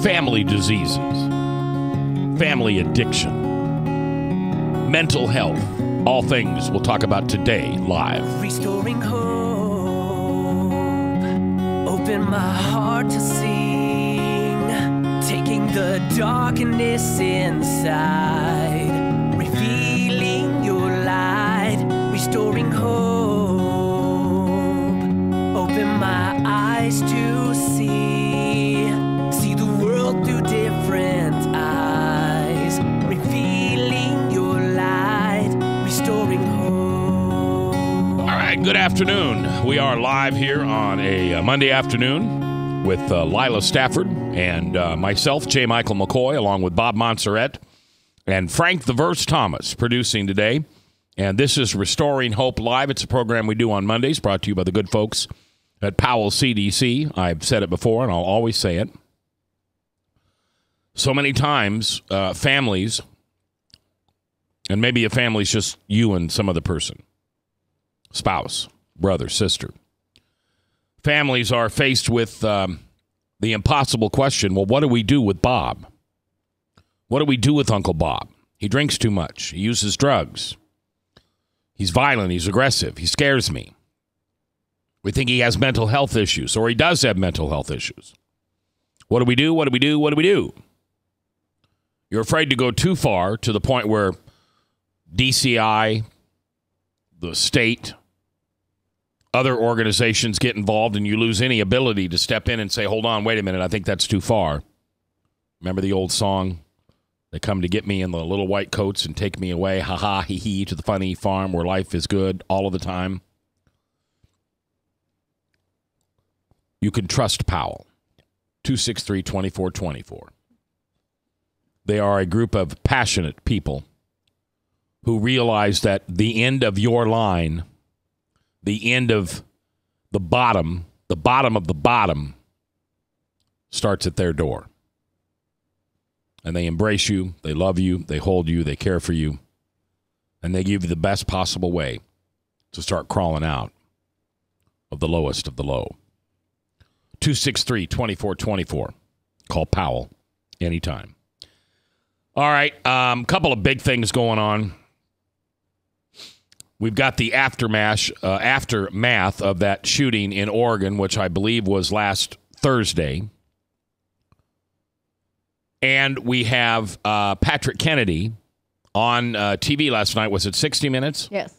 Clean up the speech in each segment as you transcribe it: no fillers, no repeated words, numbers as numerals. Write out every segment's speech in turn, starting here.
family diseases, family addiction, mental health, all things we'll talk about today live. Restoring hope, open my heart to sing, taking the darkness inside, revealing your light, restoring hope, open my eyes to see the world through different eyes, revealing your light, restoring hope. All right, good afternoon. We are live here on a Monday afternoon with Lila Stafford and myself, J. Michael McCoy, along with Bob Montserrat and Frank the Verse Thomas producing today. And this is Restoring Hope Live. It's a program we do on Mondays, brought to you by the good folks at Powell CDC. I've said it before, and I'll always say it. So many times, families, and maybe a family's just you and some other person, spouse, brother, sister. Families are faced with the impossible question, well, what do we do with Bob? What do we do with Uncle Bob? He drinks too much. He uses drugs. He's violent. He's aggressive. He scares me. We think he has mental health issues, or he does have mental health issues. What do we do? What do we do? What do we do? You're afraid to go too far to the point where DCI, the state, other organizations get involved and you lose any ability to step in and say, hold on, wait a minute, I think that's too far. Remember the old song? They come to get me in the little white coats and take me away, ha-ha, hee-hee, to the funny farm where life is good all of the time. You can trust Powell. 263-2424. They are a group of passionate people who realize that the end of your line, the end of the bottom of the bottom, starts at their door. And they embrace you, they love you, they hold you, they care for you, and they give you the best possible way to start crawling out of the lowest of the low. 263-2424. Call Powell anytime. All right, couple of big things going on. We've got the aftermath of that shooting in Oregon, which I believe was last Thursday. And we have Patrick Kennedy on TV last night. Was it 60 Minutes? Yes.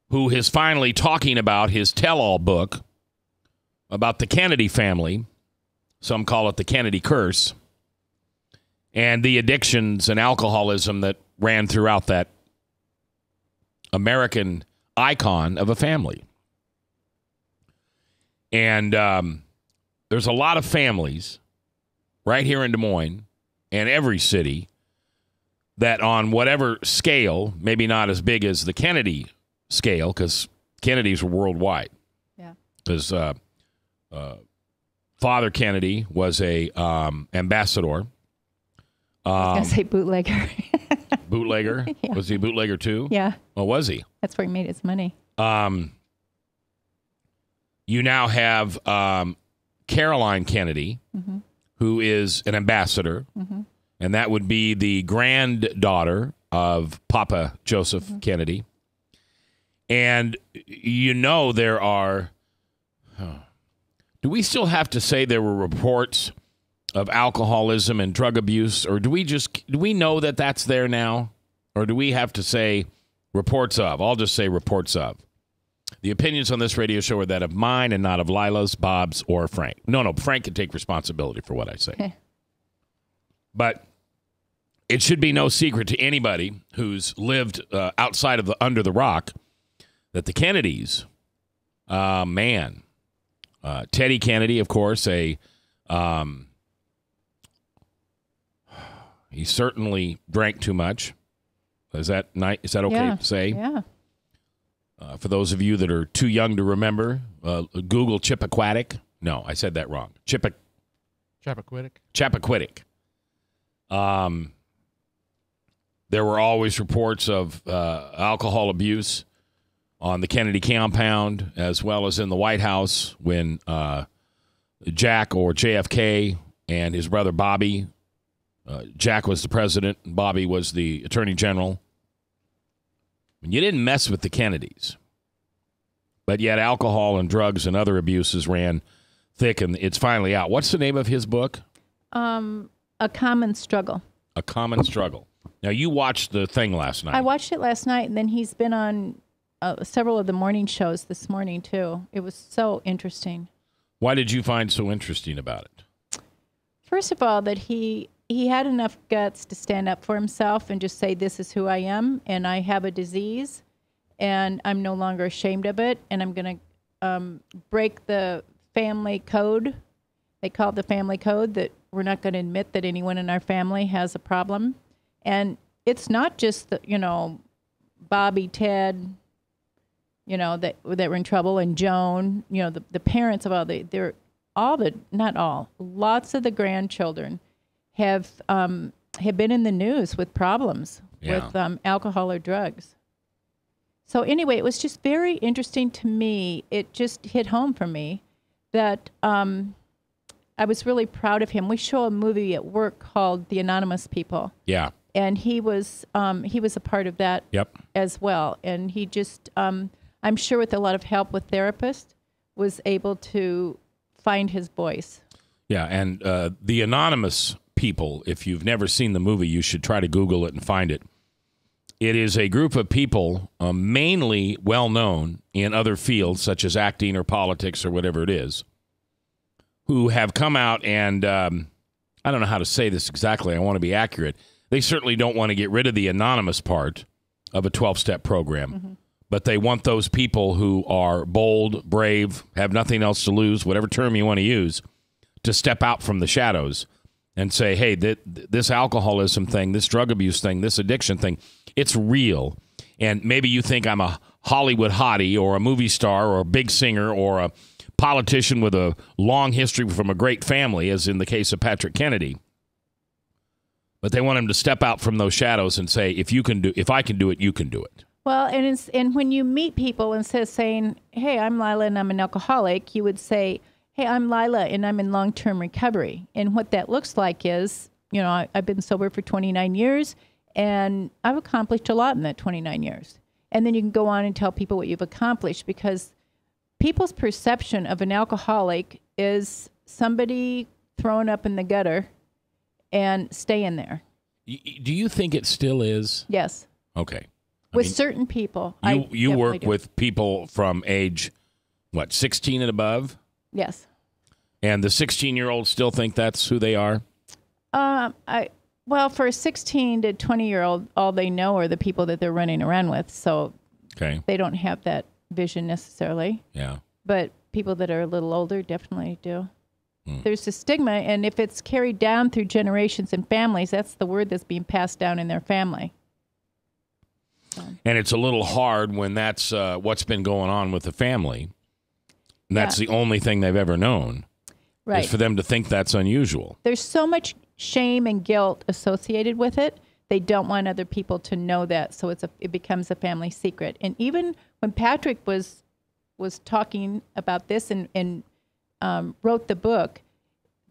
Who is finally talking about his tell-all book about the Kennedy family. Some call it the Kennedy curse. And the addictions and alcoholism that ran throughout that American icon of a family. And there's a lot of families right here in Des Moines and every city that on whatever scale, maybe not as big as the Kennedy scale, because Kennedys were worldwide. Yeah. Because Father Kennedy was a ambassador. I was going to say bootlegger. Bootlegger? Yeah. Was he a bootlegger too? Yeah. Oh, was he? That's where he made his money. You now have Caroline Kennedy, Mm-hmm. who is an ambassador, Mm-hmm. and that would be the granddaughter of Papa Joseph Mm-hmm. Kennedy. And you know there are... do we still have to say there were reports of alcoholism and drug abuse, or do we know that that's there now? Or do we have to say reports of? I'll just say reports of. The opinions on this radio show are that of mine and not of Lila's, Bob's, or Frank. No, Frank can take responsibility for what I say. But it should be no secret to anybody who's lived outside of under the rock that the Kennedys, Teddy Kennedy, of course, he certainly drank too much. Is that okay to say? Yeah. For those of you that are too young to remember, Google Chippequiddick. No, I said that wrong. Chappaquiddick. There were always reports of alcohol abuse on the Kennedy compound, as well as in the White House when Jack or JFK and his brother Bobby. Jack was the president, and Bobby was the attorney general. And you didn't mess with the Kennedys. But yet alcohol and drugs and other abuses ran thick, and it's finally out. What's the name of his book? A Common Struggle. A Common Struggle. Now, you watched the thing last night. I watched it last night, and then he's been on several of the morning shows this morning, too. It was so interesting. Why did you find so interesting about it? First of all, that he had enough guts to stand up for himself and just say, this is who I am, and I have a disease, and I'm no longer ashamed of it, and I'm going to break the family code. They call it the family code, that we're not going to admit that anyone in our family has a problem. And it's not just, Bobby, Ted, that were in trouble, and Joan, the parents of lots of the grandchildren have been in the news with problems with alcohol or drugs. So anyway, it was just very interesting to me. It just hit home for me that I was really proud of him. We show a movie at work called The Anonymous People. Yeah. And he was a part of that as well. And he just, I'm sure with a lot of help with therapists, was able to find his voice. Yeah, and The Anonymous People, if you've never seen the movie, you should try to Google it and find it. It is a group of people, mainly well-known in other fields, such as acting or politics or whatever it is, who have come out and, I don't know how to say this exactly, I want to be accurate. They certainly don't want to get rid of the anonymous part of a 12-step program, but they want those people who are bold, brave, have nothing else to lose, whatever term you want to use, to step out from the shadows and say, hey, this alcoholism thing, this drug abuse thing, this addiction thing, it's real. And maybe you think I'm a Hollywood hottie or a movie star or a big singer or a politician with a long history from a great family, as in the case of Patrick Kennedy. But they want him to step out from those shadows and say, if I can do it, you can do it. Well, and when you meet people, instead of saying, hey, I'm Lila and I'm an alcoholic, you would say, hey, I'm Lila and I'm in long-term recovery. And what that looks like is, I've been sober for 29 years and I've accomplished a lot in that 29 years. And then you can go on and tell people what you've accomplished, because people's perception of an alcoholic is somebody thrown up in the gutter and staying there. Do you think it still is? Yes. Okay. With certain people. You work with people from age, 16 and above? Yes. And the 16-year-olds still think that's who they are? Well, for a 16 to 20-year-old, all they know are the people that they're running around with. So they don't have that vision necessarily. Yeah. But people that are a little older definitely do. There's a stigma, and if it's carried down through generations and families, that's the word that's being passed down in their family. And it's a little hard when that's what's been going on with the family. And that's the only thing they've ever known. Right. Is for them to think that's unusual. There's so much shame and guilt associated with it. They don't want other people to know that, so it becomes a family secret. And even when Patrick was talking about this and wrote the book,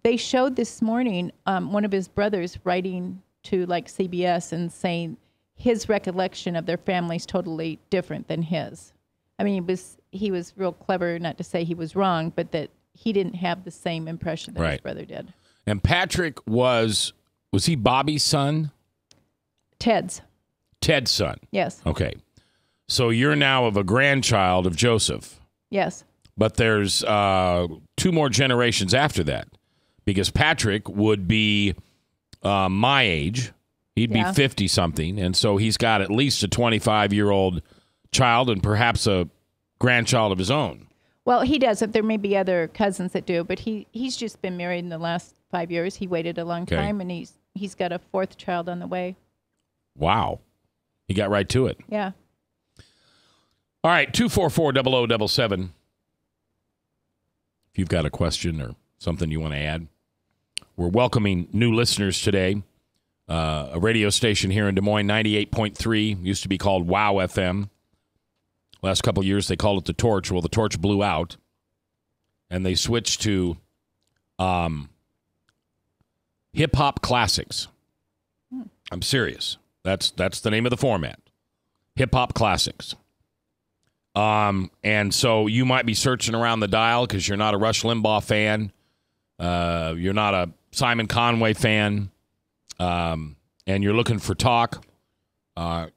they showed this morning one of his brothers writing to CBS and saying his recollection of their family is totally different than his. I mean, he was real clever, not to say he was wrong, but that he didn't have the same impression that his brother did. And Patrick was he Bobby's son? Ted's son. Yes. Okay. So you're now of a grandchild of Joseph. Yes. But there's 2 more generations after that, because Patrick would be my age. He'd be 50-something, and so he's got at least a 25-year-old child and perhaps a grandchild of his own. Well, he doesn't. There may be other cousins that do, but he's just been married in the last 5 years. He waited a long time, and he's got a 4th child on the way. Wow. He got right to it. Yeah. All right, 244-0077. If you've got a question or something you want to add. We're welcoming new listeners today. A radio station here in Des Moines, 98.3, used to be called WOW FM. Last couple of years, they called it the Torch. Well, the Torch blew out, and they switched to Hip Hop Classics. I'm serious. That's the name of the format. Hip Hop Classics. And so you might be searching around the dial because you're not a Rush Limbaugh fan. You're not a Simon Conway fan. And you're looking for talk.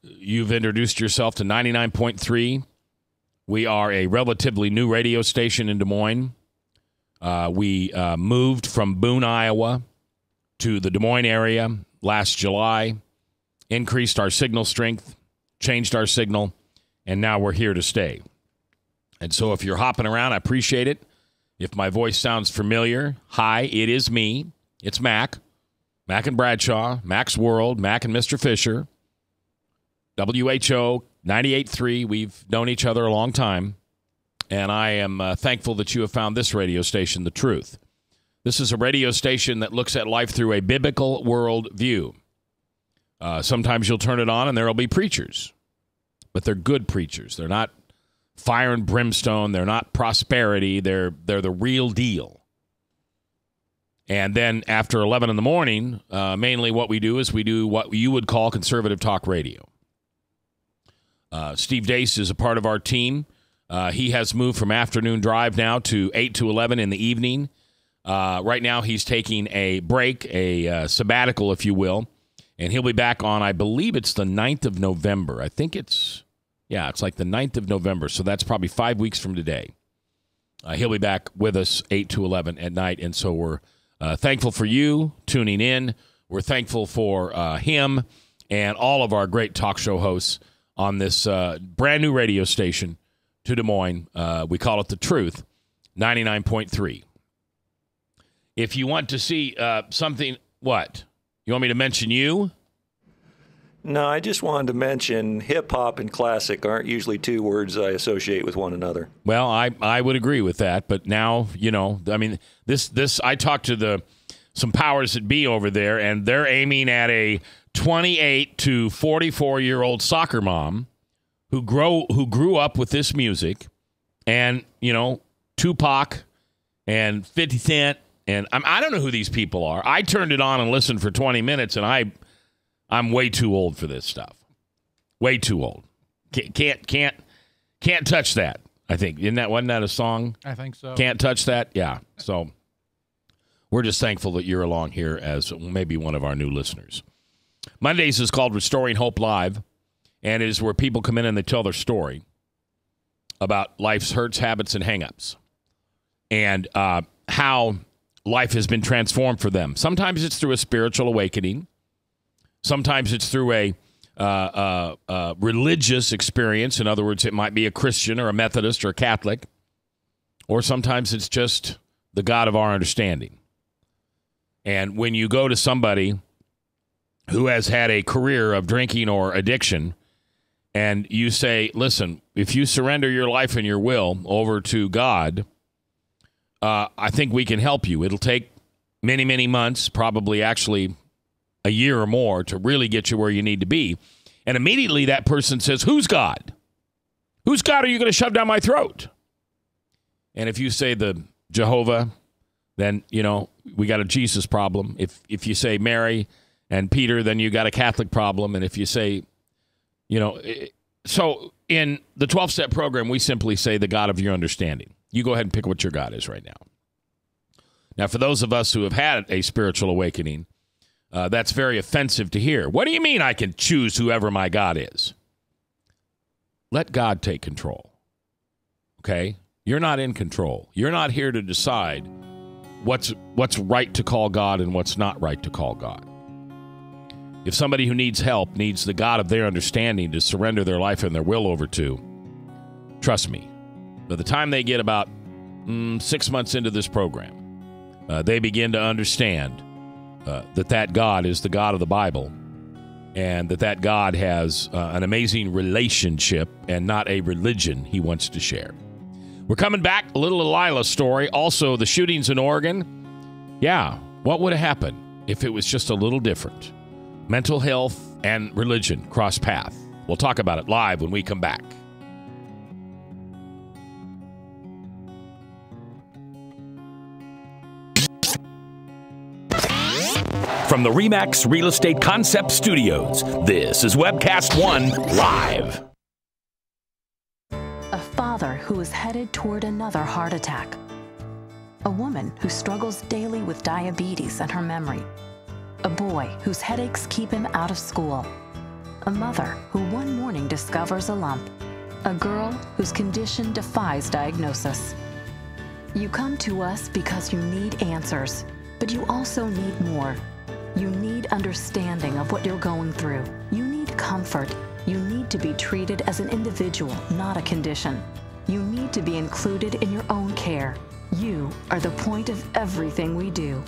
You've introduced yourself to 99.3. We are a relatively new radio station in Des Moines. We moved from Boone, Iowa to the Des Moines area last July, increased our signal strength, changed our signal, and now we're here to stay. And so if you're hopping around, I appreciate it. If my voice sounds familiar, hi, it is me. It's Mac. Mac and Bradshaw, Mac's World, Mac and Mr. Fisher. WHO 98.3. We've known each other a long time. And I am thankful that you have found this radio station, The Truth. This is a radio station that looks at life through a biblical world view. Sometimes you'll turn it on and there will be preachers. But they're good preachers. They're not fire and brimstone. They're not prosperity. They're the real deal. And then after 11 in the morning, mainly what we do is we do what you would call conservative talk radio. Steve Deace is a part of our team. He has moved from afternoon drive now to 8 to 11 in the evening. Right now he's taking a break, a sabbatical, if you will. And he'll be back on, I believe it's the 9th of November. I think it's like the 9th of November. So that's probably 5 weeks from today. He'll be back with us 8 to 11 at night. And so we're thankful for you tuning in. We're thankful for him and all of our great talk show hosts on this brand new radio station to Des Moines. We call it The Truth, 99.3. If you want to see something, what? You want me to mention you? No, I just wanted to mention hip-hop and classic aren't usually two words I associate with one another. Well, I would agree with that, but now, I mean, this I talked to some powers that be over there, and they're aiming at a 28 to 44-year-old soccer mom who grew up with this music, and, Tupac and 50 Cent, and I don't know who these people are. I turned it on and listened for 20 minutes, and I'm way too old for this stuff. Way too old. Can't touch that. I think wasn't that a song? I think so. Can't touch that. Yeah. So we're just thankful that you're along here as maybe one of our new listeners. Mondays is called Restoring Hope Live, and it is where people come in and they tell their story about life's hurts, habits, and hangups, and how life has been transformed for them. Sometimes it's through a spiritual awakening. Sometimes it's through a religious experience. In other words, it might be a Christian or a Methodist or a Catholic. Or sometimes it's just the God of our understanding. And when you go to somebody who has had a career of drinking or addiction, and you say, listen, if you surrender your life and your will over to God, I think we can help you. It'll take many, many months, probably actually a year or more, to really get you where you need to be. And immediately that person says, who's God? Whose God are you going to shove down my throat? And if you say the Jehovah, then, we got a Jesus problem. If you say Mary and Peter, then you got a Catholic problem. And if you say, so in the 12-step program, we simply say the God of your understanding. You go ahead and pick what your God is right now. Now, for those of us who have had a spiritual awakening, that's very offensive to hear. What do you mean I can choose whoever my God is? Let God take control. Okay? You're not in control. You're not here to decide what's right to call God and what's not right to call God. If somebody who needs help needs the God of their understanding to surrender their life and their will over to, trust me, by the time they get about 6 months into this program, they begin to understand that God is the God of the Bible, and that God has an amazing relationship and not a religion he wants to share. We're coming back, a little Lila story. Also, the shootings in Oregon. Yeah, what would have happened if it was just a little different? Mental health and religion cross path. We'll talk about it live when we come back. From the RE/MAX Real Estate Concept Studios, this is Webcast One Live. A father who is headed toward another heart attack. A woman who struggles daily with diabetes and her memory. A boy whose headaches keep him out of school. A mother who one morning discovers a lump. A girl whose condition defies diagnosis. You come to us because you need answers, but you also need more. You need understanding of what you're going through. You need comfort. You need to be treated as an individual, not a condition. You need to be included in your own care. You are the point of everything we do.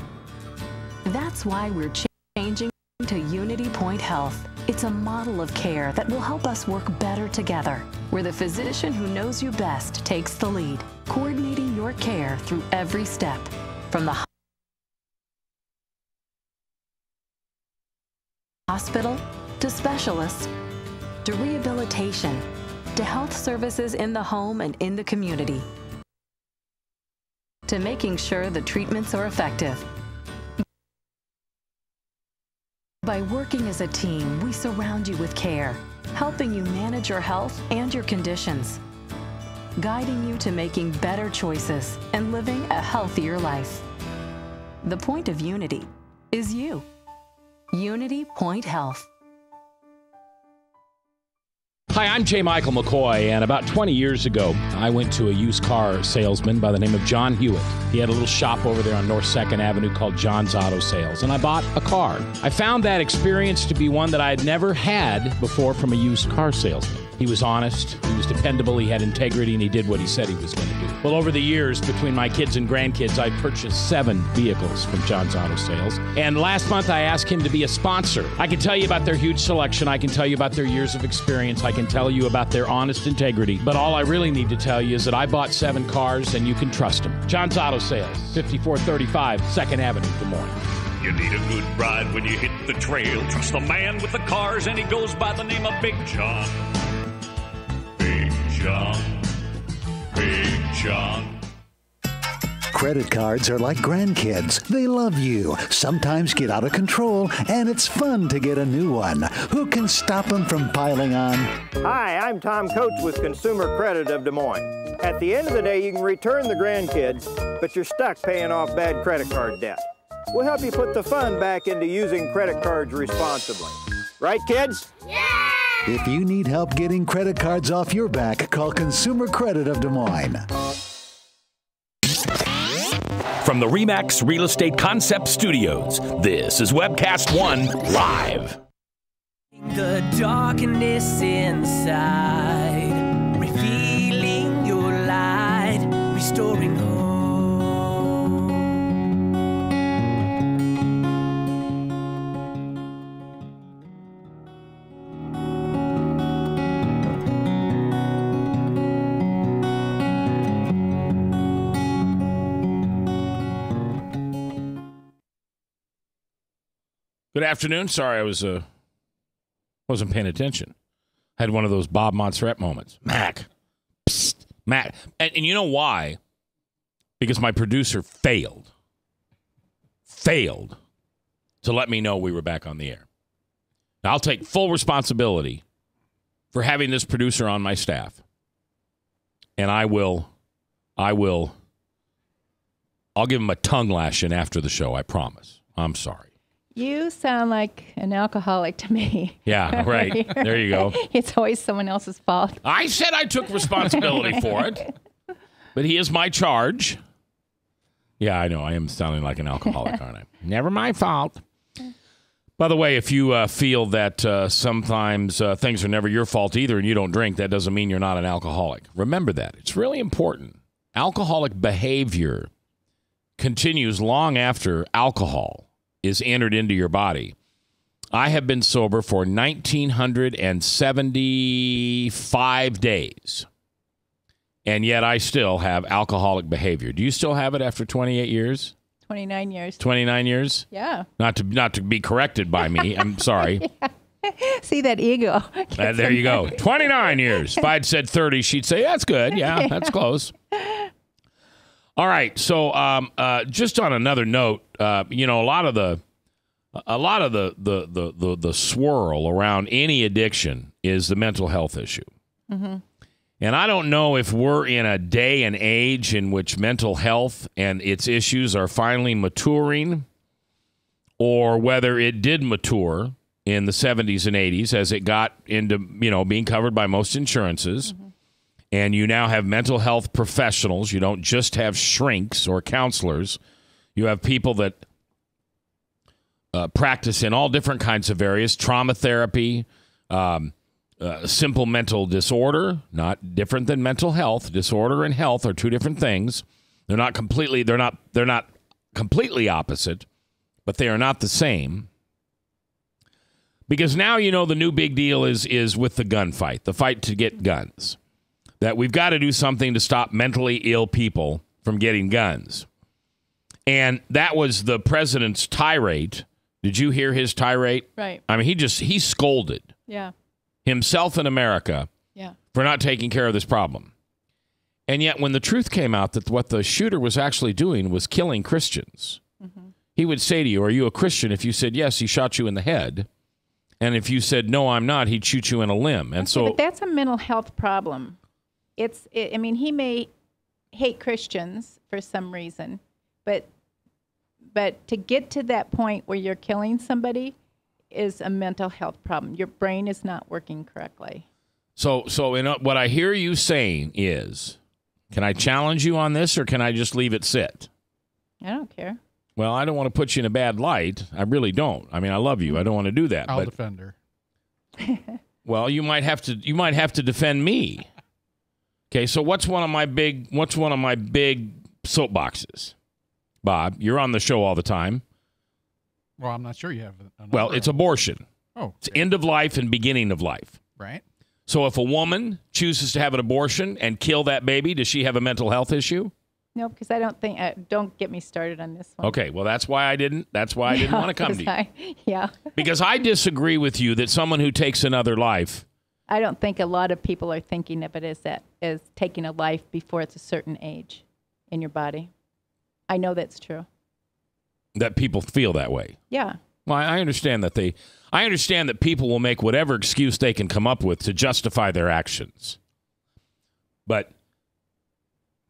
That's why we're changing to Unity Point Health. It's a model of care that will help us work better together, where the physician who knows you best takes the lead, coordinating your care through every step, from the hospital to specialists to rehabilitation to health services in the home and in the community, to making sure the treatments are effective. By working as a team, we surround you with care, helping you manage your health and your conditions, guiding you to making better choices and living a healthier life. The point of Unity is you. Unity Point Health. Hi, I'm J. Michael McCoy, and about 20 years ago, I went to a used car salesman by the name of John Hewitt. He had a little shop over there on North 2nd Avenue called John's Auto Sales, and I bought a car. I found that experience to be one that I had never had before from a used car salesman. He was honest, he was dependable, he had integrity, and he did what he said he was going to do. Well, over the years, between my kids and grandkids, I purchased 7 vehicles from John's Auto Sales. And last month, I asked him to be a sponsor. I can tell you about their huge selection. I can tell you about their years of experience. I can tell you about their honest integrity. But all I really need to tell you is that I bought 7 cars, and you can trust them. John's Auto Sales, 5435 2nd Avenue, Des Moines. You need a good ride when you hit the trail. Trust the man with the cars, and he goes by the name of Big John. Big John. Big John. Credit cards are like grandkids. They love you, sometimes get out of control, and it's fun to get a new one. Who can stop them from piling on? Hi, I'm Tom Coates with Consumer Credit of Des Moines. At the end of the day, you can return the grandkids, but you're stuck paying off bad credit card debt. We'll help you put the fun back into using credit cards responsibly. Right, kids? Yeah! If you need help getting credit cards off your back, call Consumer Credit of Des Moines. From the RE/MAX Real Estate Concept Studios, this is Webcast One Live. The darkness inside, revealing your light, restoring hope. Good afternoon. Sorry, I wasn't paying attention. Had one of those Bob Montserrat moments. Mac. Psst, Mac. And you know why? Because my producer failed to let me know we were back on the air. Now, I'll take full responsibility for having this producer on my staff. And I'll give him a tongue lashing after the show, I promise. I'm sorry. You sound like an alcoholic to me. Yeah, right. There you go. It's always someone else's fault. I said I took responsibility for it, but he is my charge. Yeah, I know. I am sounding like an alcoholic, aren't I? Never my fault. By the way, if you feel that sometimes things are never your fault either and you don't drink, that doesn't mean you're not an alcoholic. Remember that. It's really important. Alcoholic behavior continues long after alcohol is entered into your body. I have been sober for 1,975 days, and yet I still have alcoholic behavior. Do you still have it after 28 years? 29 years. 29 years? Yeah. Not to be corrected by me. I'm sorry. See that ego. There you go. 29 years. If I'd said 30, she'd say, that's good. Yeah, that's close. All right. So just on another note, a lot of the a lot of the swirl around any addiction is the mental health issue. Mm-hmm. And I don't know if we're in a day and age in which mental health and its issues are finally maturing, or whether it did mature in the 70s and 80s as it got into, being covered by most insurances. Mm-hmm. And you now have mental health professionals. You don't just have shrinks or counselors. You have people that practice in all different kinds of areas, trauma therapy, simple mental disorder, not different than mental health. Disorder and health are two different things. They're not completely opposite, but they are not the same. Because now the new big deal is with the gunfight, the fight to get guns. That we've got to do something to stop mentally ill people from getting guns. And that was the president's tirade. Did you hear his tirade? Right. I mean, he scolded himself and America for not taking care of this problem. And yet when the truth came out that what the shooter was actually doing was killing Christians, he would say to you, "Are you a Christian?" If you said yes, he shot you in the head. And if you said, "No, I'm not," he'd shoot you in a limb. And but that's a mental health problem. I mean, he may hate Christians for some reason, but to get to that point where you're killing somebody is a mental health problem. Your brain is not working correctly. So what I hear you saying is, can I challenge you on this, or can I just leave it sit? I don't care. Well, I don't want to put you in a bad light. I really don't. I mean, I love you. I don't want to do that. I'll defend her. Well, you might have to defend me. Okay, so what's one of my big soapboxes? Bob, you're on the show all the time. Well, I'm not sure you have. Well, it's abortion. Oh, okay. It's end of life and beginning of life. Right. So if a woman chooses to have an abortion and kill that baby, does she have a mental health issue? No, because I don't think. Don't get me started on this one. Okay, well that's why I didn't want to come to you. Because I disagree with you that someone who takes another life. I don't think a lot of people are thinking of it as taking a life before it's a certain age in your body. I know that's true. That people feel that way. Yeah. Well, I understand that I understand that people will make whatever excuse they can come up with to justify their actions. But,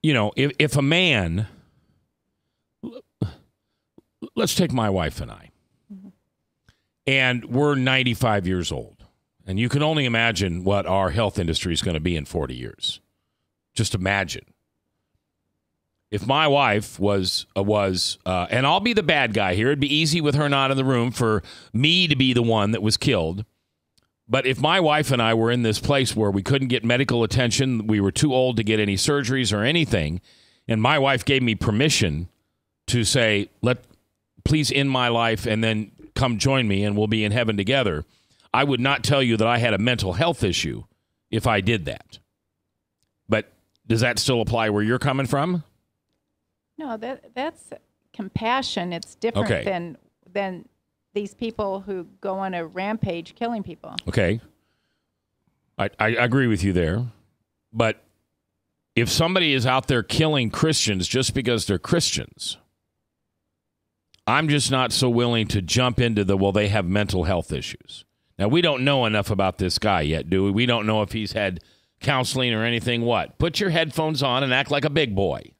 if a man, let's take my wife and I, and we're 95 years old, and you can only imagine what our health industry is going to be in 40 years. Just imagine. If my wife was, and I'll be the bad guy here, it'd be easy with her not in the room for me to be the one that was killed. But if my wife and I were in this place where we couldn't get medical attention, we were too old to get any surgeries or anything, and my wife gave me permission to say, please end my life and then come join me and we'll be in heaven together, I would not tell you that I had a mental health issue if I did that. But does that still apply where you're coming from? No, that's compassion. It's different than these people who go on a rampage killing people. Okay. I agree with you there. But if somebody is out there killing Christians just because they're Christians, I'm just not so willing to jump into they have mental health issues. Now, we don't know enough about this guy yet, do we? We don't know if he's had counseling or anything. What? Put your headphones on and act like a big boy.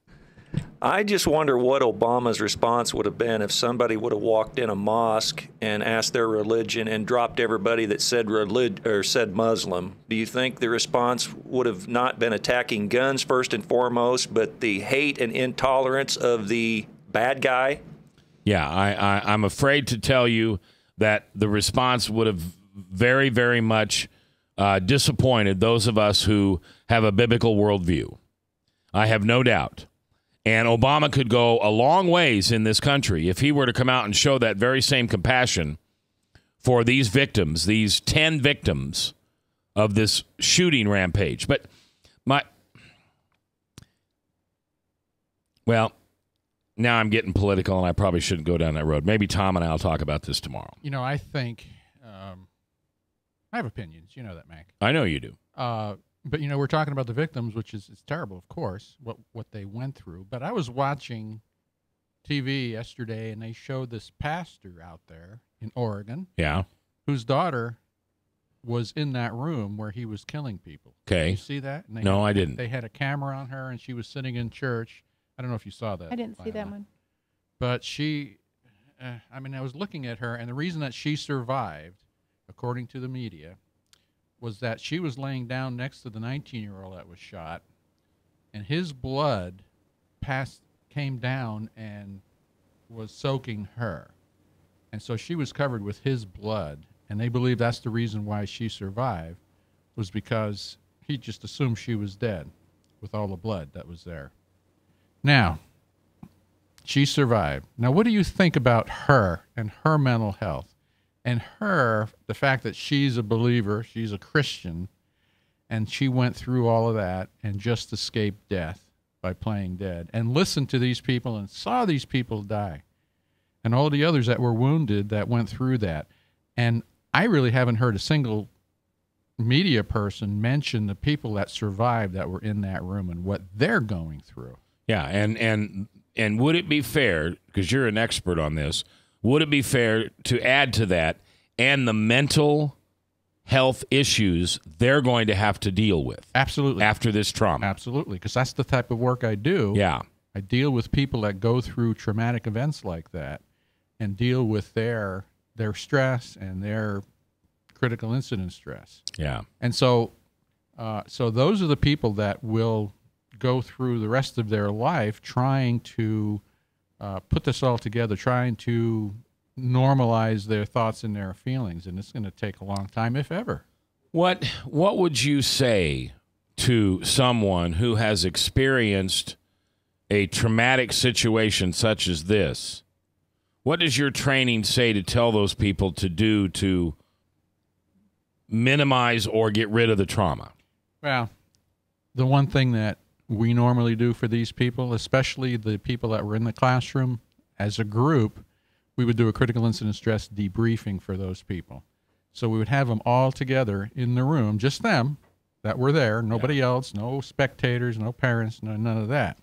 I just wonder what Obama's response would have been if somebody would have walked in a mosque and asked their religion and dropped everybody that said said Muslim. Do you think the response would have not been attacking guns first and foremost, but the hate and intolerance of the bad guy? Yeah, I'm afraid to tell you that the response would have very, very much disappointed those of us who have a biblical worldview. I have no doubt. And Obama could go a long ways in this country if he were to come out and show that very same compassion for these victims, these 10 victims of this shooting rampage. But now I'm getting political, and I probably shouldn't go down that road. Maybe Tom and I will talk about this tomorrow. I think I have opinions. You know that, Mac. I know you do. But, we're talking about the victims, which is terrible, of course, what they went through. But I was watching TV yesterday, and they showed this pastor out there, in Oregon. Yeah. Whose daughter was in that room where he was killing people. Okay. You see that? And No, I didn't. They had a camera on her, and she was sitting in church. I don't know if you saw that. I didn't see that one. But she, I was looking at her, and the reason that she survived, according to the media, was that she was laying down next to the 19-year-old that was shot, and his blood came down and was soaking her. And so she was covered with his blood. And they believe that's the reason why she survived, was because he just assumed she was dead with all the blood that was there. Now, she survived. Now, what do you think about her and her mental health? And the fact that she's a believer, she's a Christian, and she went through all of that and just escaped death by playing dead, and listened to these people and saw these people die, and all the others that were wounded that went through that. And I really haven't heard a single media person mention the people that survived that were in that room and what they're going through. Yeah, and would it be fair, because you're an expert on this, would it be fair to add to that and the mental health issues they're going to have to deal with? Absolutely. After this trauma. Absolutely, because that's the type of work I do. Yeah. I deal with people that go through traumatic events like that and deal with their stress and their critical incident stress. Yeah. And so those are the people that will go through the rest of their life trying to put this all together, trying to normalize their thoughts and their feelings. And it's going to take a long time, if ever. What would you say to someone who has experienced a traumatic situation such as this? What does your training say to tell those people to do to minimize or get rid of the trauma? Well, the one thing that we normally do for these people, especially the people that were in the classroom, as a group, we would do a critical incident stress debriefing for those people. So we would have them all together in the room, just them that were there, nobody else, no spectators, no parents, none of that.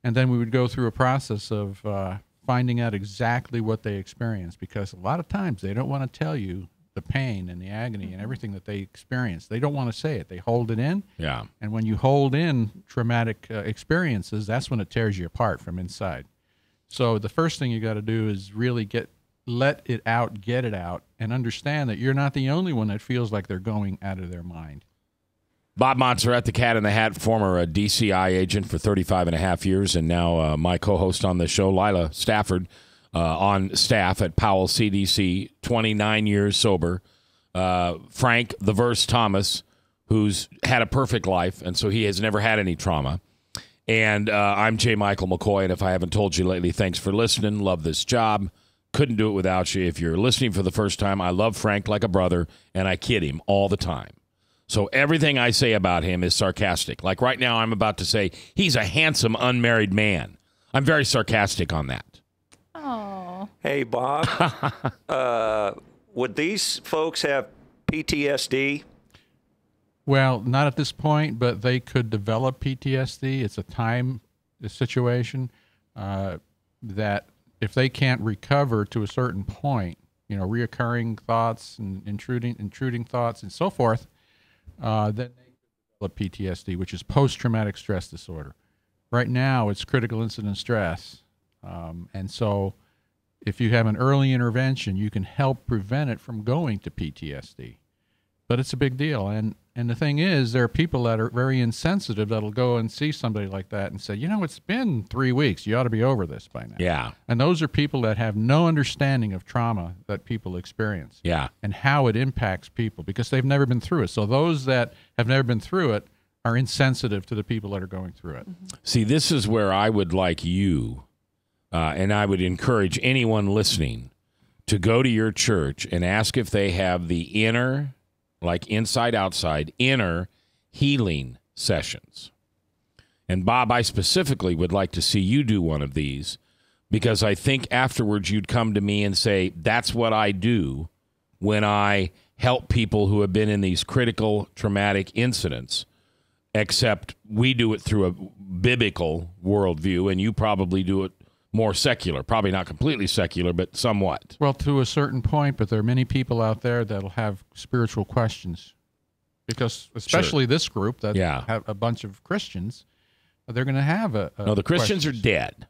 And then we would go through a process of finding out exactly what they experienced, because a lot of times they don't want to tell you the pain and the agony and everything that they experience. They don't want to say it. They hold it in. Yeah. And when you hold in traumatic experiences, that's when it tears you apart from inside. So the first thing you got to do is really let it out, get it out, and understand that you're not the only one that feels like they're going out of their mind. Bob Montserrat, the Cat in the Hat, former DCI agent for 35 and a half years, and now my co-host on the show, Lila Stafford, on staff at Powell CDC, 29 years sober. Frank the Verse Thomas, who's had a perfect life, and so he has never had any trauma. And I'm J. Michael McCoy, and if I haven't told you lately, thanks for listening. Love this job. Couldn't do it without you. If you're listening for the first time, I love Frank like a brother, and I kid him all the time. So everything I say about him is sarcastic. Like right now, I'm about to say he's a handsome unmarried man. I'm very sarcastic on that. Oh. Hey, Bob, would these folks have PTSD? Well, not at this point, but they could develop PTSD. It's a situation that if they can't recover to a certain point, reoccurring thoughts and intruding thoughts and so forth, then they develop PTSD, which is post-traumatic stress disorder. Right now, it's critical incident stress. And so if you have an early intervention, you can help prevent it from going to PTSD. But it's a big deal. And the thing is, there are people that are very insensitive that'll go and see somebody like that and say, it's been 3 weeks. You ought to be over this by now. Yeah. And those are people that have no understanding of trauma that people experience. Yeah. And how it impacts people because they've never been through it. So those that have never been through it are insensitive to the people that are going through it. Mm-hmm. See, this is where I would like you, and I would encourage anyone listening to go to your church and ask if they have the inner, like inside outside, inner healing sessions. And Bob, I specifically would like to see you do one of these because I think afterwards you'd come to me and say, that's what I do when I help people who have been in these critical traumatic incidents, except we do it through a biblical worldview and you probably do it more secular. Probably not completely secular, but somewhat. Well, to a certain point, but there are many people out there that'll have spiritual questions. Because especially this group that have a bunch of Christians, they're going to have No, the Christians are dead.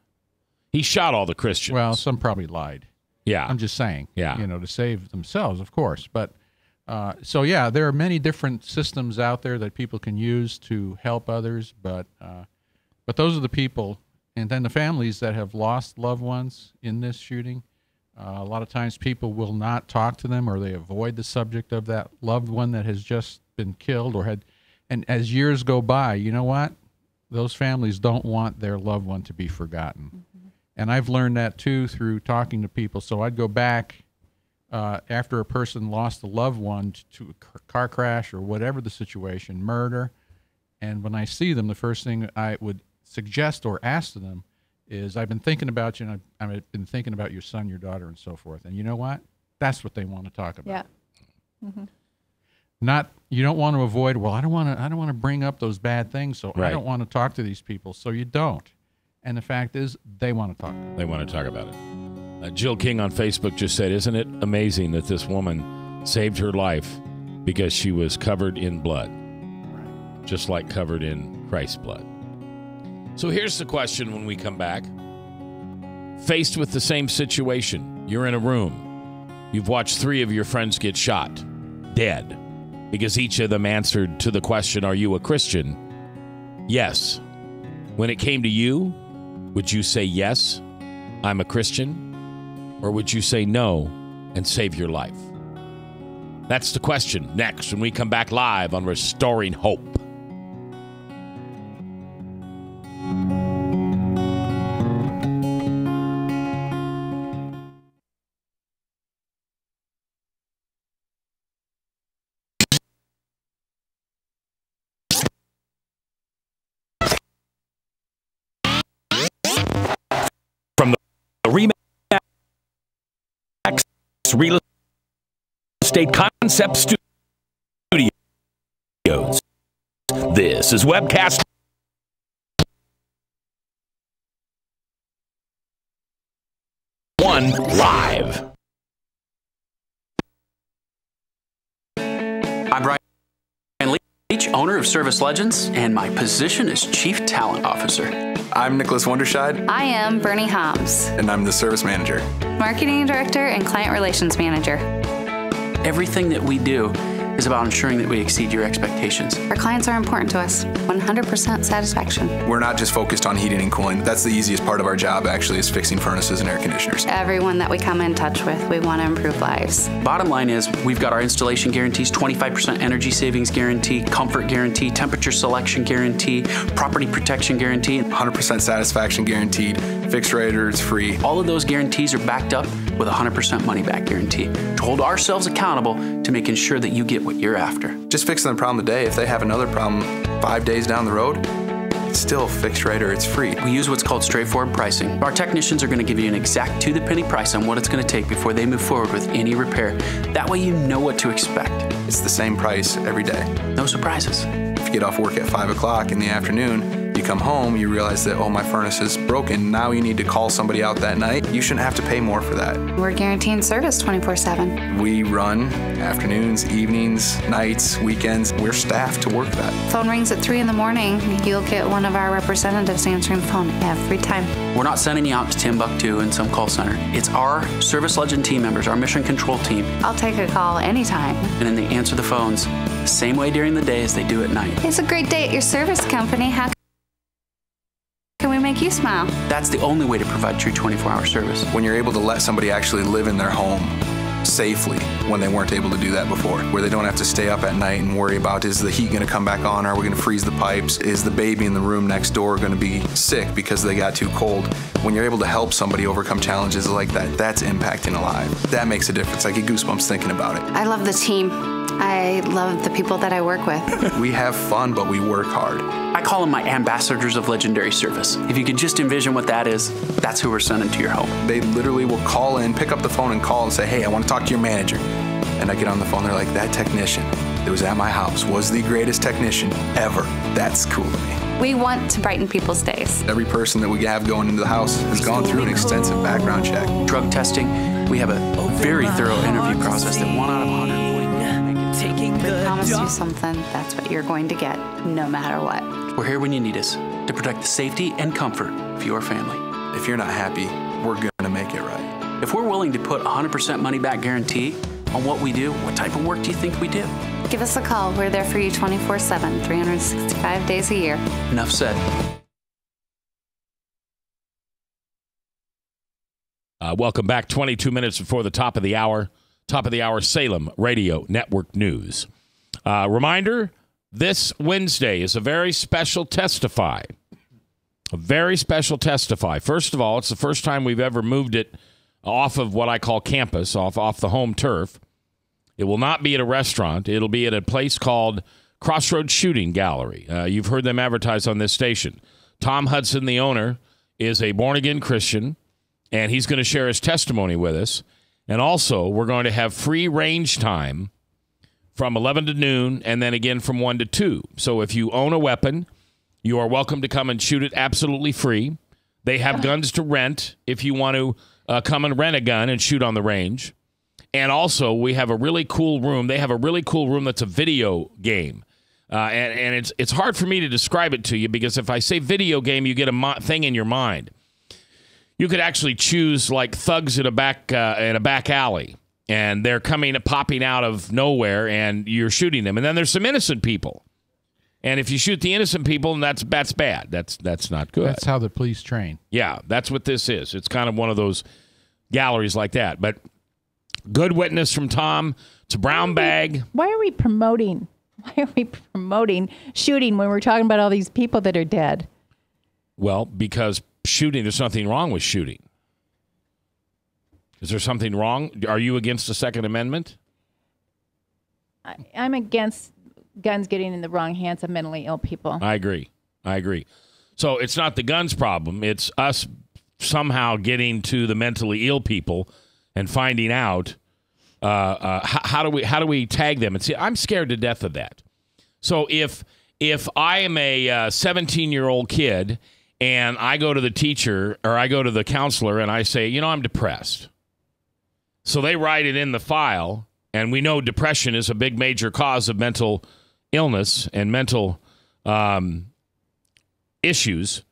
He shot all the Christians. Well, some probably lied. Yeah. I'm just saying. Yeah. To save themselves, of course. But so, yeah, there are many different systems out there that people can use to help others. But those are the people, and then the families that have lost loved ones in this shooting. A lot of times people will not talk to them, or they avoid the subject of that loved one that has just been killed and as years go by, you know what? Those families don't want their loved one to be forgotten. Mm-hmm. And I've learned that too through talking to people. So I'd go back after a person lost a loved one to a car crash or whatever the situation, murder. And when I see them, the first thing I would suggest or ask to them is, I've been thinking about you, and I've been thinking about your son, your daughter, and so forth. And you know what? That's what they want to talk about. Yeah. Mm-hmm. Not, you don't want to avoid, well, I don't want to bring up those bad things, so I don't want to talk to these people. So you don't. And the fact is, they want to talk. They want to talk about it. Jill King on Facebook just said, isn't it amazing that this woman saved her life because she was covered in blood, just like covered in Christ's blood. So here's the question when we come back. Faced with the same situation, you're in a room. You've watched 3 of your friends get shot, dead, because each of them answered to the question, are you a Christian? Yes. When it came to you, would you say yes, I'm a Christian? Or would you say no and save your life? That's the question next when we come back live on Restoring Hope. From the RE/MAX Real Estate Concept Studios, this is Webcast One Live. I'm Brian Leach, owner of Service Legends, and my position is Chief Talent Officer. I'm Nicholas Wonderscheid. I am Bernie Homs. And I'm the Service Manager. Marketing Director and Client Relations Manager. Everything that we do is about ensuring that we exceed your expectations. Our clients are important to us. 100% satisfaction. We're not just focused on heating and cooling. That's the easiest part of our job, actually, is fixing furnaces and air conditioners. Everyone that we come in touch with, we want to improve lives. Bottom line is, we've got our installation guarantees, 25% energy savings guarantee, comfort guarantee, temperature selection guarantee, property protection guarantee. 100% satisfaction guaranteed, fixed rate or it's free. All of those guarantees are backed up with a 100% money back guarantee to hold ourselves accountable to making sure that you get what you're after. Just fixing the problem today. If they have another problem 5 days down the road, it's still fixed rate or it's free. We use what's called straightforward pricing. Our technicians are going to give you an exact to-the-penny price on what it's going to take before they move forward with any repair. That way you know what to expect. It's the same price every day. No surprises. If you get off work at 5 o'clock in the afternoon, you come home, you realize that, oh, my furnace is broken. Now you need to call somebody out that night. You shouldn't have to pay more for that. We're guaranteeing service 24/7. We run afternoons, evenings, nights, weekends. We're staffed to work that. Phone rings at 3 in the morning. You'll get one of our representatives answering the phone every time. We're not sending you out to Timbuktu in some call center. It's our Service Legend team members, our mission control team. I'll take a call anytime. And then they answer the phones the same way during the day as they do at night. It's a great day at your service company. How can we make you smile? That's the only way to provide true 24-hour service. When you're able to let somebody actually live in their home safely when they weren't able to do that before, where they don't have to stay up at night and worry about, is the heat going to come back on? Are we going to freeze the pipes? Is the baby in the room next door going to be sick because they got too cold? When you're able to help somebody overcome challenges like that, that's impacting a life. That makes a difference. I get goosebumps thinking about it. I love the team. I love the people that I work with. We have fun, but we work hard. I call them my ambassadors of legendary service. If you could just envision what that is, that's who we're sending to your home. They literally will call in, pick up the phone and call and say, hey, I want to talk to your manager. And I get on the phone, they're like, that technician that was at my house was the greatest technician ever. That's cool to me. We want to brighten people's days. Every person that we have going into the house has gone through an extensive background check. Drug testing, we have a very thorough interview process that 1 out of 140. We promise you something, that's what you're going to get, no matter what. We're here when you need us to protect the safety and comfort of your family. If you're not happy, we're going to make it right. If we're willing to put 100% money back guarantee on what we do, what type of work do you think we do? Give us a call. We're there for you 24/7, 365 days a year. Enough said. Welcome back. 22 minutes before the top of the hour. Top of the hour, Salem Radio Network News. Reminder, this Wednesday is a very special Testify. A very special Testify. First of all, it's the first time we've ever moved it off of what I call campus, off the home turf. It will not be at a restaurant. It'll be at a place called Crossroads Shooting Gallery. You've heard them advertise on this station. Tom Hudson, the owner, is a born-again Christian, and he's going to share his testimony with us. And also, we're going to have free range time from 11 to noon and then again from 1 to 2. So if you own a weapon, you are welcome to come and shoot it absolutely free. They have guns to rent if you want to come and rent a gun and shoot on the range. And also, we have a really cool room. They have a really cool room that's a video game. And it's hard for me to describe it to you because if I say video game, you get a thing in your mind. You could actually choose like thugs in a back alley, and they're popping out of nowhere, and you're shooting them. And then there's some innocent people. And if you shoot the innocent people, that's bad. That's not good. That's how the police train. Yeah, that's what this is. It's kind of one of those galleries like that. But good witness from Tom. It's a brown bag. Why are we promoting shooting when we're talking about all these people that are dead? Well, because shooting, there's nothing wrong with shooting. Is there something wrong? Are you against the Second Amendment? I'm against guns getting in the wrong hands of mentally ill people. I agree. So it's not the guns problem. It's us somehow getting to the mentally ill people and finding out how do we tag them. And see, I'm scared to death of that. So if I am a 17-year-old kid and I go to the teacher or I go to the counselor and I say, I'm depressed. So they write it in the file, and we know depression is a big major cause of mental illness and mental issues.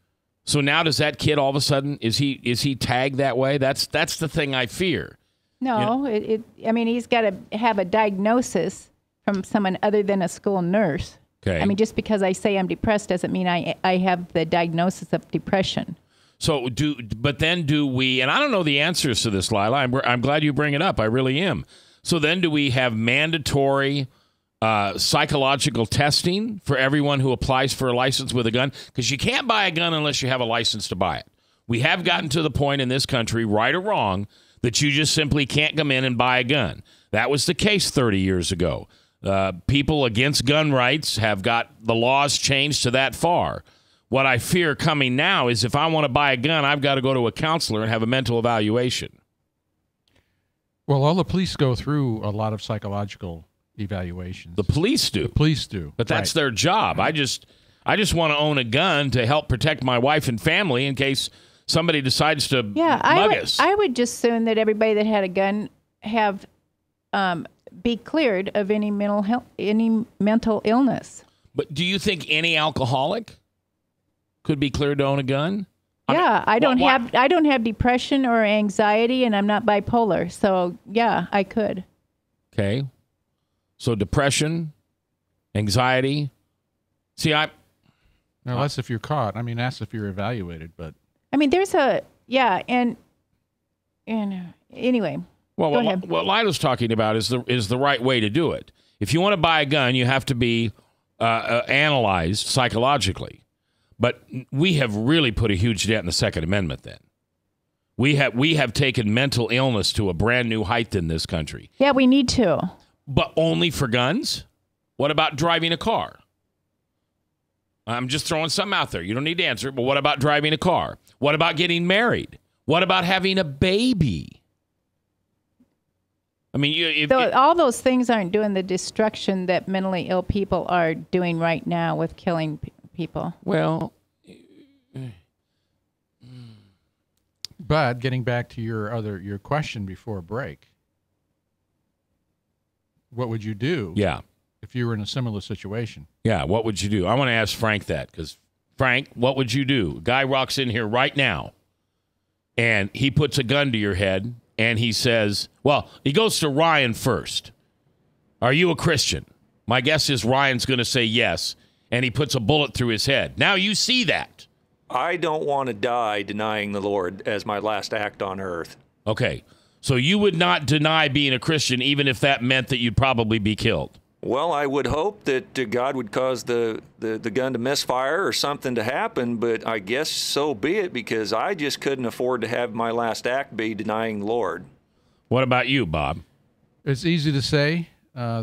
So now does that kid all of a sudden, is he tagged that way? That's the thing I fear. No, he's got to have a diagnosis from someone other than a school nurse. Okay. I mean, just because I say I'm depressed doesn't mean I have the diagnosis of depression. So do we, and I don't know the answers to this, Lila. I'm glad you bring it up. I really am. So then do we have mandatory psychological testing for everyone who applies for a license with a gun? Because you can't buy a gun unless you have a license to buy it. We have gotten to the point in this country, right or wrong, that you just simply can't come in and buy a gun. That was the case 30 years ago. People against gun rights have got the laws changed to that far. What I fear coming now is if I want to buy a gun, I've got to go to a counselor and have a mental evaluation. Well, all the police go through a lot of psychological evaluations. The police do. But that's their job. I just want to own a gun to help protect my wife and family in case somebody decides to mug us. I would just assume that everybody that had a gun have be cleared of any mental illness. But do you think any alcoholic could be cleared to own a gun? Yeah, I don't have depression or anxiety, and I'm not bipolar. So yeah, I could. Okay. So depression, anxiety. See, unless if you're caught. I mean, that's if you're evaluated. But I mean, there's and anyway. Well, what Lila's talking about is the right way to do it. If you want to buy a gun, you have to be analyzed psychologically. But we have really put a huge dent in the Second Amendment then. We have taken mental illness to a brand new height in this country. Yeah, we need to. But only for guns? What about driving a car? I'm just throwing something out there. You don't need to answer it, but what about driving a car? What about getting married? What about having a baby? I mean, all those things aren't doing the destruction that mentally ill people are doing right now with killing people. Well, but getting back to your question before break, what would you do? Yeah. If you were in a similar situation? Yeah, what would you do? I want to ask Frank that, because, Frank, what would you do? A guy walks in here right now, and he puts a gun to your head, and he says, well, he goes to Ryan first. Are you a Christian? My guess is Ryan's going to say yes, and he puts a bullet through his head. Now you see that. I don't want to die denying the Lord as my last act on earth. Okay, so you would not deny being a Christian even if that meant that you'd probably be killed? Well, I would hope that God would cause the gun to misfire or something to happen, but I guess so be it, because I just couldn't afford to have my last act be denying the Lord. What about you, Bob? It's easy to say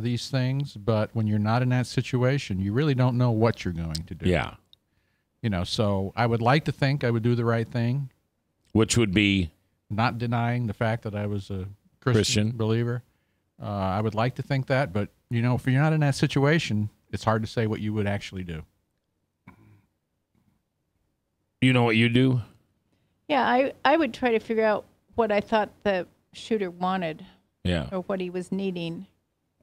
these things, but when you're not in that situation, you really don't know what you're going to do. Yeah. So I would like to think I would do the right thing. Which would be? Not denying the fact that I was a Christian believer. I would like to think that, but, if you're not in that situation, it's hard to say what you would actually do. You know what you do? Yeah, I would try to figure out what I thought the shooter wanted. Yeah. Or what he was needing,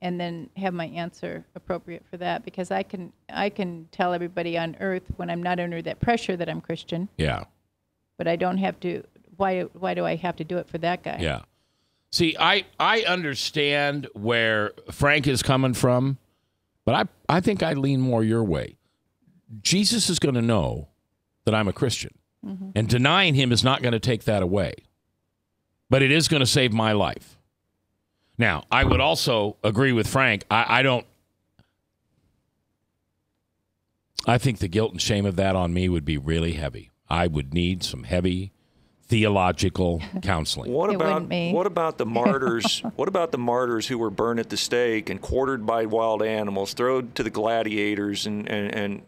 and then have my answer appropriate for that, because I can tell everybody on earth when I'm not under that pressure that I'm Christian. Yeah. But I don't have to. Why do I have to do it for that guy? Yeah. See, I understand where Frank is coming from, but I think I lean more your way. Jesus is going to know that I'm a Christian, and denying him is not going to take that away. But it is going to save my life. Now, I would also agree with Frank. I think the guilt and shame of that on me would be really heavy. I would need some heavy theological counseling. What about the martyrs? What about the martyrs who were burned at the stake and quartered by wild animals, thrown to the gladiators, and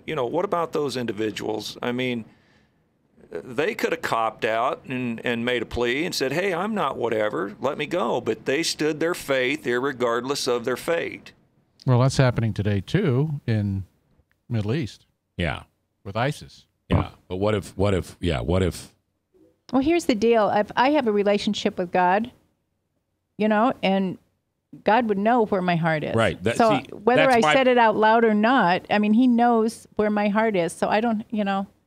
what about those individuals? I mean, they could have copped out and made a plea and said, "Hey, I'm not whatever. Let me go." But they stood their faith, irregardless of their fate. Well, that's happening today too in Middle East. Yeah, with ISIS. Yeah, but what if? Well, here's the deal. If I have a relationship with God, and God would know where my heart is. Right. Whether I said it out loud or not, I mean, he knows where my heart is. So I don't,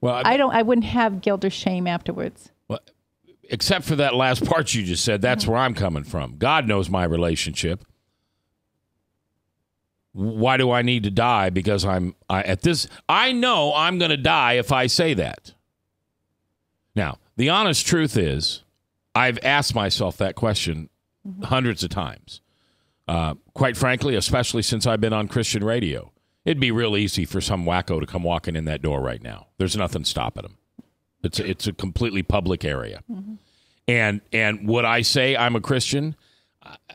Well, I wouldn't have guilt or shame afterwards. Well, except for that last part you just said. That's where I'm coming from. God knows my relationship. Why do I need to die? Because I know I'm going to die if I say that. Now, the honest truth is, I've asked myself that question hundreds of times. Quite frankly, especially since I've been on Christian radio. It'd be real easy for some wacko to come walking in that door right now. There's nothing stopping him. It's a completely public area. And would I say I'm a Christian?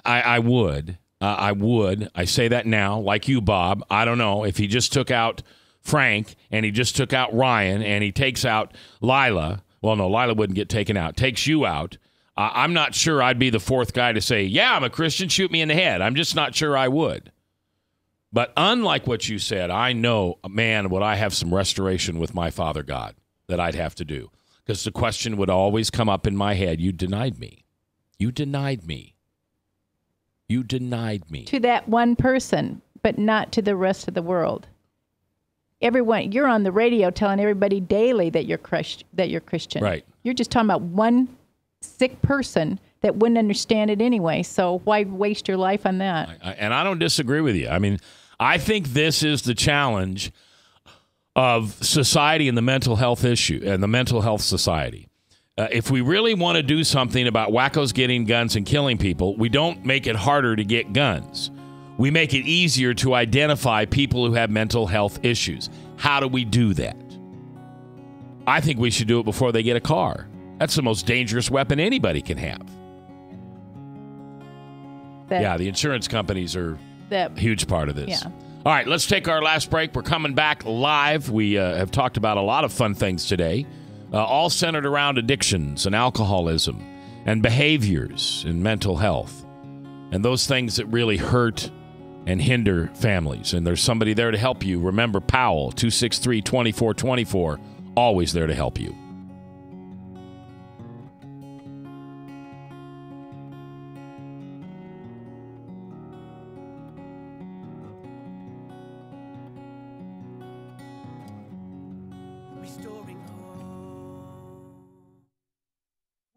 I would. I would. I say that now, like you, Bob. I don't know if he just took out Frank and he just took out Ryan and he takes out Lila. Well, no, Lila wouldn't get taken out. Takes you out. I'm not sure I'd be the fourth guy to say, yeah, I'm a Christian, shoot me in the head. I'm just not sure I would. But unlike what you said, I know, man, would I have some restoration with my Father God that I'd have to do. Because the question would always come up in my head, you denied me. You denied me. You denied me. To that one person, but not to the rest of the world. Everyone, you're on the radio telling everybody daily that you're Christian. Right. You're just talking about one sick person that wouldn't understand it anyway. So why waste your life on that? And I don't disagree with you. I mean, I think this is the challenge of society and the mental health issue and the mental health society. If we really want to do something about wackos getting guns and killing people, we don't make it harder to get guns. We make it easier to identify people who have mental health issues. How do we do that? I think we should do it before they get a car. That's the most dangerous weapon anybody can have. Yeah, the insurance companies are a huge part of this. Yeah. All right, let's take our last break. We're coming back live. We have talked about a lot of fun things today, all centered around addictions and alcoholism and behaviors and mental health and those things that really hurt and hinder families. And there's somebody there to help you. Remember Powell, 263-2424, always there to help you.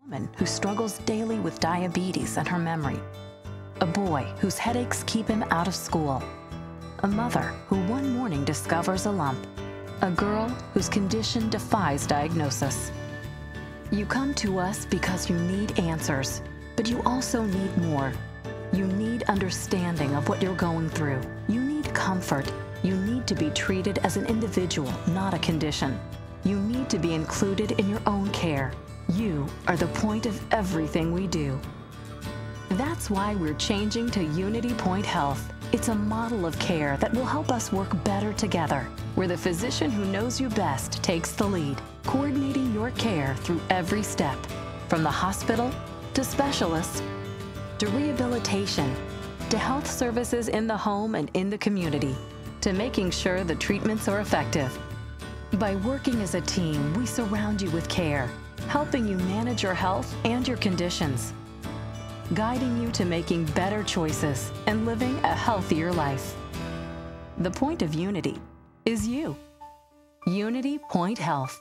Woman who struggles daily with diabetes and her memory. A boy whose headaches keep him out of school. A mother who one morning discovers a lump. A girl whose condition defies diagnosis. You come to us because you need answers, but you also need more. You need understanding of what you're going through. You need comfort. You need to be treated as an individual, not a condition. You need to be included in your own care. You are the point of everything we do. That's why we're changing to Unity Point Health. It's a model of care that will help us work better together, where the physician who knows you best takes the lead, coordinating your care through every step, from the hospital to specialists to rehabilitation to health services in the home and in the community, to making sure the treatments are effective. By working as a team, we surround you with care, helping you manage your health and your conditions, guiding you to making better choices and living a healthier life. The point of Unity is you. Unity Point Health.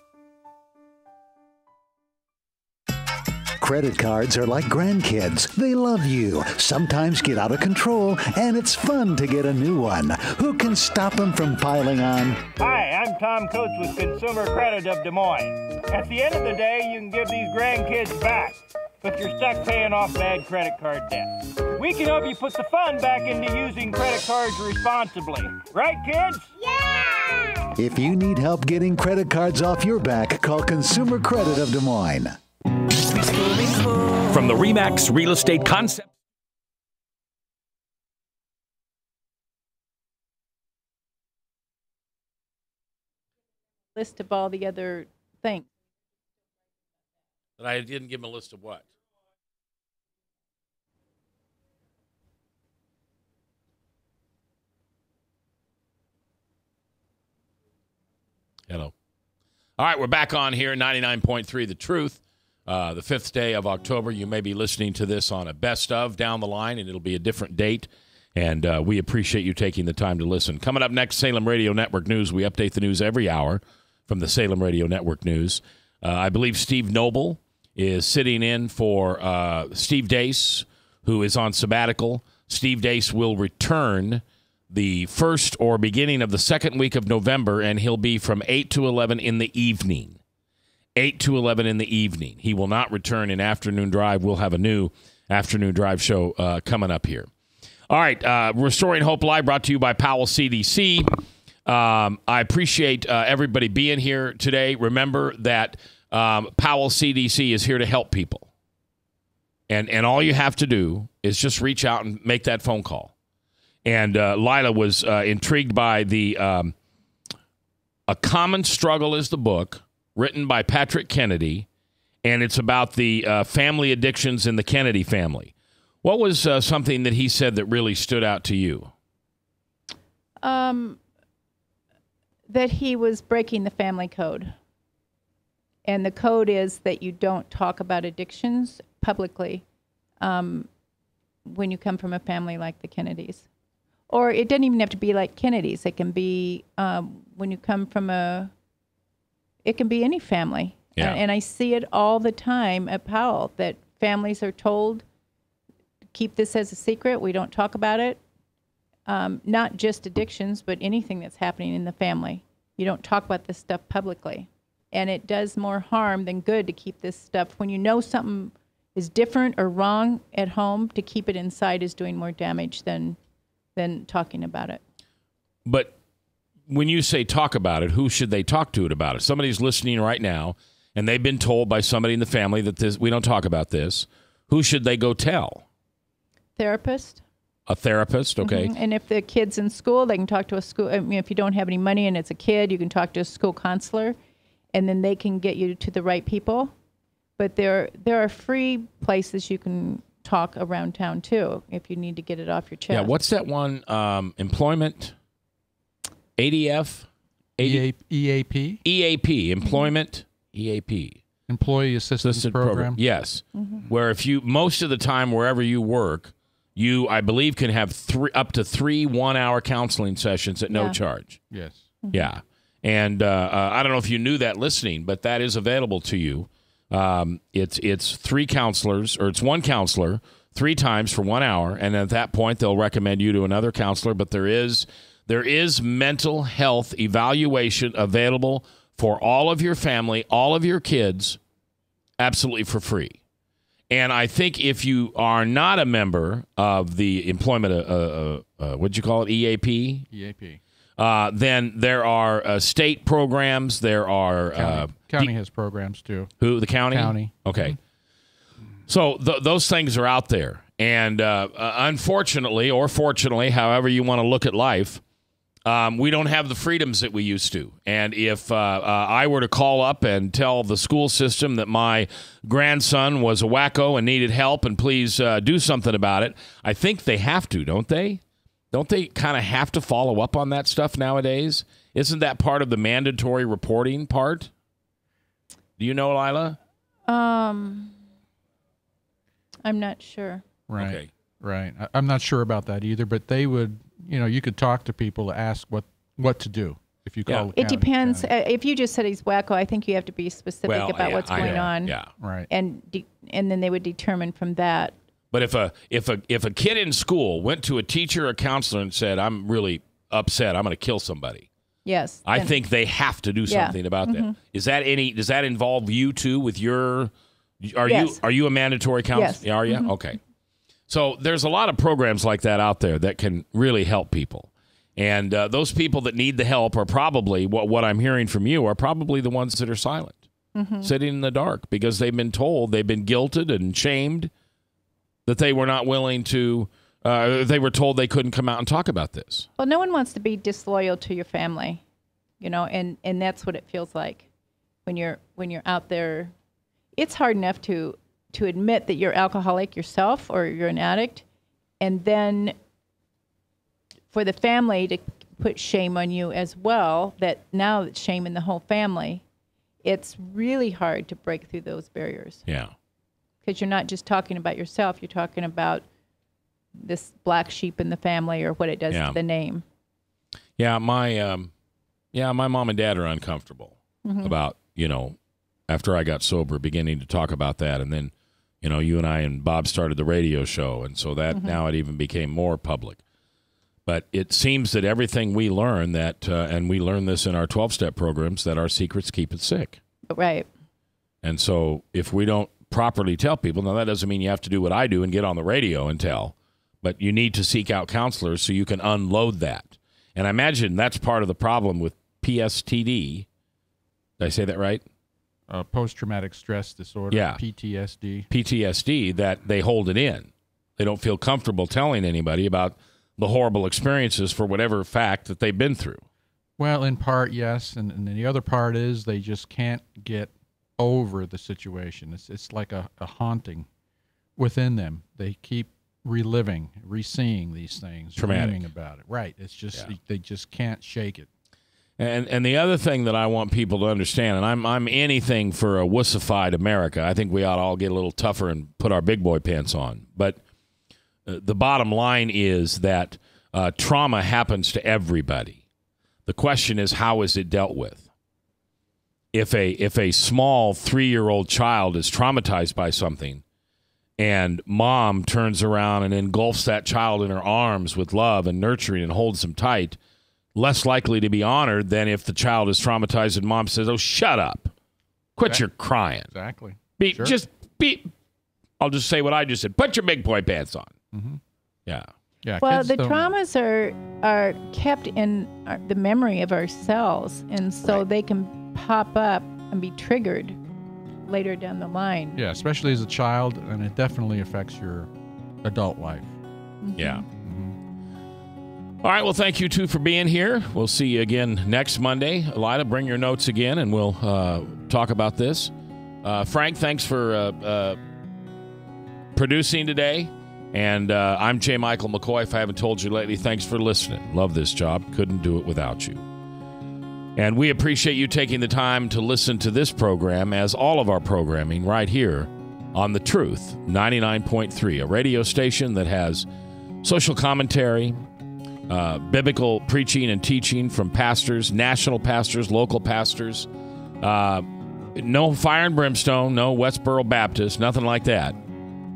Credit cards are like grandkids. They love you, sometimes get out of control, and it's fun to get a new one. Who can stop them from piling on? Hi, I'm Tom Coates with Consumer Credit of Des Moines. At the end of the day, you can give these grandkids back, but you're stuck paying off bad credit card debt. We can help you put the fun back into using credit cards responsibly. Right, kids? Yeah! If you need help getting credit cards off your back, call Consumer Credit of Des Moines. From the RE/MAX Real Estate Concept. List of all the other things. But I didn't give him a list of what? Hello. All right, we're back on here, 99.3 The Truth. The 5th day of October. You may be listening to this on a best of down the line, and it'll be a different date. And we appreciate you taking the time to listen. Coming up next, Salem Radio Network News. We update the news every hour from the Salem Radio Network News. I believe Steve Noble is sitting in for Steve Deace, who is on sabbatical. Steve Deace will return the first or beginning of the second week of November, and he'll be from 8 to 11 in the evening. 8 to 11 in the evening. He will not return in Afternoon Drive. We'll have a new Afternoon Drive show coming up here. All right, Restoring Hope Live brought to you by Powell CDC. I appreciate everybody being here today. Remember that Powell CDC is here to help people. And all you have to do is just reach out and make that phone call. And Lila was intrigued by the A Common Struggle is the book, written by Patrick Kennedy, and it's about the family addictions in the Kennedy family. What was something that he said that really stood out to you? That he was breaking the family code. And the code is that you don't talk about addictions publicly when you come from a family like the Kennedys. Or it doesn't even have to be like Kennedys. It can be when you come from it can be any family. Yeah. And I see it all the time at Powell, that families are told, keep this as a secret. We don't talk about it. Not just addictions, but anything that's happening in the family. You don't talk about this stuff publicly. And it does more harm than good to keep this stuff. When you know something is different or wrong at home, to keep it inside is doing more damage than talking about it. But when you say talk about it, who should they talk to about it? Somebody's listening right now, and they've been told by somebody in the family that we don't talk about this. Who should they go tell? Therapist. A therapist, okay. Mm-hmm. And if the kid's in school, they can talk to a school. I mean, if you don't have any money and it's a kid, you can talk to a school counselor, and then they can get you to the right people. But there are free places you can talk around town too if you need to get it off your chest. Yeah, what's that one? Employment, ADF? EAP? EAP, Employment, EAP. Employee Assistance Program. Yes. Where if you, most of the time wherever you work, you, I believe, can have up to 3 1-hour counseling sessions at no charge. Yes. Yeah. And I don't know if you knew that listening, but that is available to you. It's 3 counselors, or it's 1 counselor 3 times for 1 hour, and at that point they'll recommend you to another counselor. But there is mental health evaluation available for all of your family, all of your kids, absolutely for free. And I think if you are not a member of the employment, what'd you call it, EAP? EAP. Then there are state programs. There are county has programs too. Who, the county? County. Okay. So those things are out there, and unfortunately, or fortunately, however you want to look at life, we don't have the freedoms that we used to. And if I were to call up and tell the school system that my grandson was a wacko and needed help, and please do something about it, I think they have to, don't they? Don't they kind of have to follow up on that stuff nowadays? Isn't that part of the mandatory reporting part? Do you know, Lila? I'm not sure. Right. Okay. Right. I'm not sure about that either, but they would, you could talk to people to ask what to do if you call the It county. depends. If you just said he's wacko, I think you have to be specific about what's going on. Yeah. Right. And then they would determine from that. But if a kid in school went to a teacher or counselor and said, "I'm really upset, I'm going to kill somebody," yes, I think they have to do something about that. Does that involve you too with your? Are you a mandatory counselor? Yes. Are you? Okay. So there's a lot of programs like that out there that can really help people, and those people that need the help are probably what I'm hearing from you are probably the ones that are silent, sitting in the dark because they've been told, they've been guilted and shamed. That they were not willing to, they were told they couldn't come out and talk about this. Well, no one wants to be disloyal to your family, and that's what it feels like when you're out there. It's hard enough to admit that you're alcoholic yourself or you're an addict, and then for the family to put shame on you as well, that now it's shame in the whole family, it's really hard to break through those barriers. Yeah. Because you're not just talking about yourself, you're talking about this black sheep in the family or what it does to the name. Yeah, my mom and dad are uncomfortable about, after I got sober, beginning to talk about that. And then, you and I and Bob started the radio show. And so that now it even became more public. But it seems that everything we learn that, and we learn this in our 12-step programs, that our secrets keep us sick. Right. And so if we don't properly tell people, now that doesn't mean you have to do what I do and get on the radio and tell, but you need to seek out counselors so you can unload that. And I imagine that's part of the problem with PSTD. Did I say that right? Post-traumatic stress disorder, PTSD. PTSD, that they hold it in. They don't feel comfortable telling anybody about the horrible experiences for whatever fact that they've been through. Well, in part, yes. And the other part is they just can't get over the situation. It's like a haunting within them. They keep reliving, re-seeing these things, dreaming about it. Right. It's just they just can't shake it. And the other thing that I want people to understand, and I'm anything for a wussified America. I think we ought to all get a little tougher and put our big boy pants on. But the bottom line is that trauma happens to everybody. The question is, how is it dealt with? If a small 3-year-old child is traumatized by something, and mom turns around and engulfs that child in her arms with love and nurturing and holds him tight, less likely to be honored than if the child is traumatized and mom says, "Oh, shut up. Quit your crying." Exactly. I'll just say what I just said. Put your big boy pants on. Mm-hmm. Yeah. Yeah. Well, the traumas are kept in the memory of our cells, and so they can pop up and be triggered later down the line. Yeah, especially as a child, and it definitely affects your adult life. Yeah. All right, well, thank you, two, for being here. We'll see you again next Monday. Lila, bring your notes again, and we'll talk about this. Frank, thanks for producing today. And I'm J. Michael McCoy. If I haven't told you lately, thanks for listening. Love this job. Couldn't do it without you. And we appreciate you taking the time to listen to this program, as all of our programming, right here on The Truth 99.3, a radio station that has social commentary, biblical preaching and teaching from pastors, national pastors, local pastors. No fire and brimstone, no Westboro Baptist, nothing like that.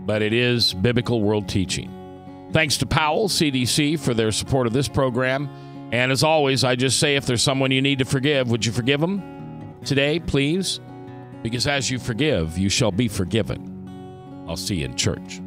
But it is biblical world teaching. Thanks to Powell CDC for their support of this program. And as always, I just say, if there's someone you need to forgive, would you forgive them today, please? Because as you forgive, you shall be forgiven. I'll see you in church.